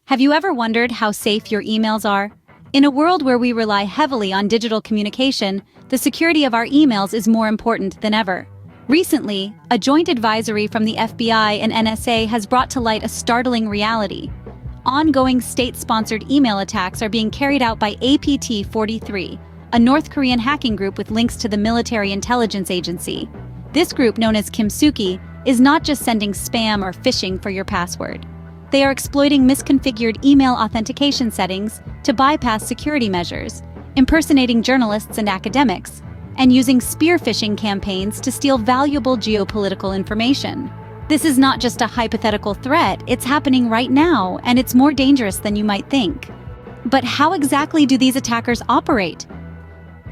Have you ever wondered how safe your emails are? In a world where we rely heavily on digital communication, the security of our emails is more important than ever. Recently, a joint advisory from the FBI and NSA has brought to light a startling reality. Ongoing state-sponsored email attacks are being carried out by APT-43, a North Korean hacking group with links to the military intelligence agency. This group, known as Kimsuki, is not just sending spam or phishing for your password. They are exploiting misconfigured email authentication settings to bypass security measures, impersonating journalists and academics, and using spear phishing campaigns to steal valuable geopolitical information. This is not just a hypothetical threat, it's happening right now, and it's more dangerous than you might think. But how exactly do these attackers operate?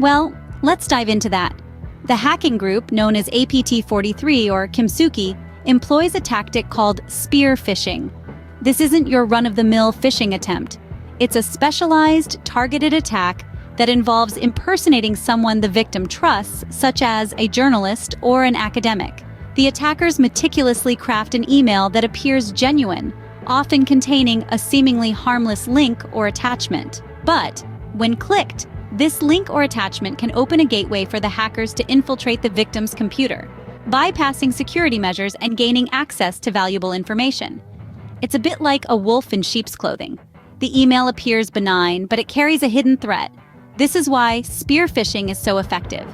Well, let's dive into that. The hacking group, known as APT-43 or Kimsuki, employs a tactic called spear phishing. This isn't your run-of-the-mill phishing attempt. It's a specialized, targeted attack that involves impersonating someone the victim trusts, such as a journalist or an academic. The attackers meticulously craft an email that appears genuine, often containing a seemingly harmless link or attachment. But, when clicked, this link or attachment can open a gateway for the hackers to infiltrate the victim's computer, bypassing security measures and gaining access to valuable information. It's a bit like a wolf in sheep's clothing. The email appears benign, but it carries a hidden threat. This is why spear phishing is so effective.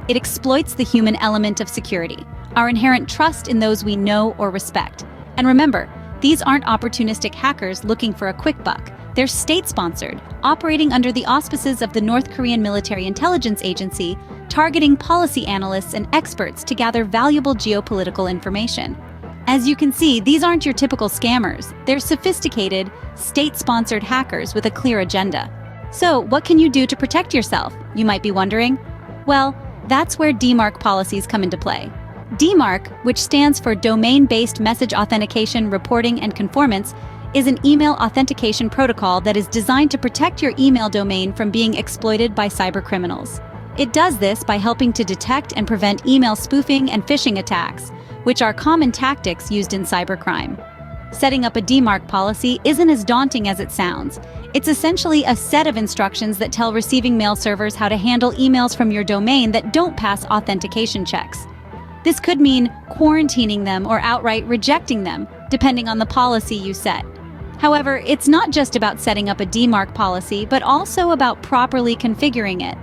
It exploits the human element of security, our inherent trust in those we know or respect. And remember, these aren't opportunistic hackers looking for a quick buck. They're state-sponsored, operating under the auspices of the North Korean military intelligence agency, targeting policy analysts and experts to gather valuable geopolitical information. As you can see, these aren't your typical scammers. They're sophisticated, state-sponsored hackers with a clear agenda. So, what can you do to protect yourself, you might be wondering? Well, that's where DMARC policies come into play. DMARC, which stands for Domain-Based Message Authentication, Reporting, and Conformance, is an email authentication protocol that is designed to protect your email domain from being exploited by cybercriminals. It does this by helping to detect and prevent email spoofing and phishing attacks, which are common tactics used in cybercrime. Setting up a DMARC policy isn't as daunting as it sounds. It's essentially a set of instructions that tell receiving mail servers how to handle emails from your domain that don't pass authentication checks. This could mean quarantining them or outright rejecting them, depending on the policy you set. However, it's not just about setting up a DMARC policy, but also about properly configuring it.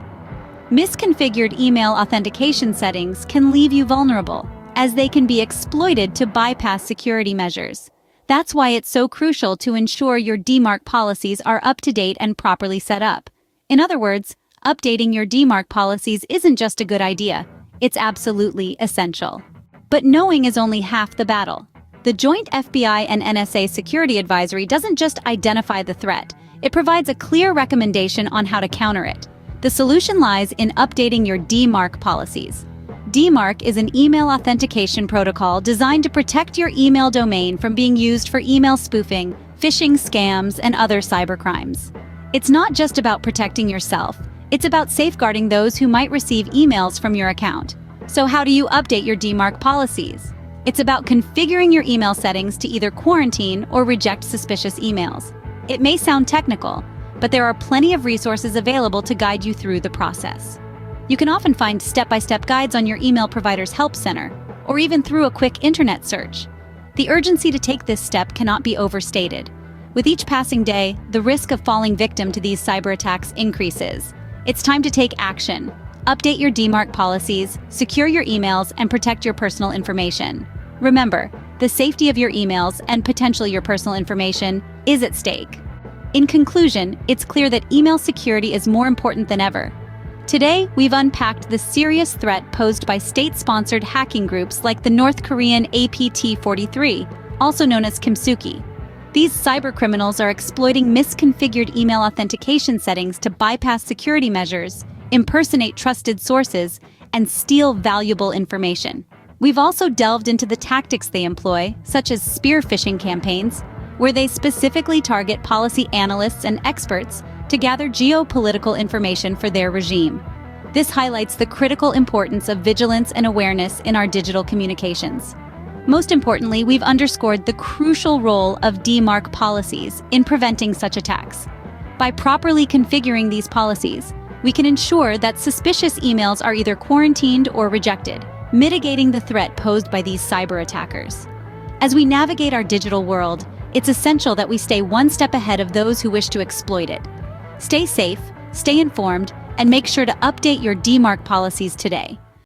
Misconfigured email authentication settings can leave you vulnerable, as they can be exploited to bypass security measures. That's why it's so crucial to ensure your DMARC policies are up to date and properly set up. In other words, updating your DMARC policies isn't just a good idea, it's absolutely essential. But knowing is only half the battle. The joint FBI and NSA security advisory doesn't just identify the threat, it provides a clear recommendation on how to counter it. The solution lies in updating your DMARC policies. DMARC is an email authentication protocol designed to protect your email domain from being used for email spoofing, phishing scams, and other cybercrimes. It's not just about protecting yourself, it's about safeguarding those who might receive emails from your account. So how do you update your DMARC policies? It's about configuring your email settings to either quarantine or reject suspicious emails. It may sound technical, but there are plenty of resources available to guide you through the process. You can often find step-by-step guides on your email provider's help center, or even through a quick internet search. The urgency to take this step cannot be overstated. With each passing day, the risk of falling victim to these cyber attacks increases. It's time to take action. Update your DMARC policies, secure your emails, and protect your personal information. Remember, the safety of your emails and potentially your personal information is at stake. In conclusion, it's clear that email security is more important than ever. Today, we've unpacked the serious threat posed by state-sponsored hacking groups like the North Korean APT-43, also known as Kimsuki. These cybercriminals are exploiting misconfigured email authentication settings to bypass security measures, impersonate trusted sources, and steal valuable information. We've also delved into the tactics they employ, such as spear phishing campaigns, where they specifically target policy analysts and experts to gather geopolitical information for their regime. This highlights the critical importance of vigilance and awareness in our digital communications. Most importantly, we've underscored the crucial role of DMARC policies in preventing such attacks. By properly configuring these policies, we can ensure that suspicious emails are either quarantined or rejected, mitigating the threat posed by these cyber attackers. As we navigate our digital world, it's essential that we stay one step ahead of those who wish to exploit it. Stay safe, stay informed, and make sure to update your DMARC policies today.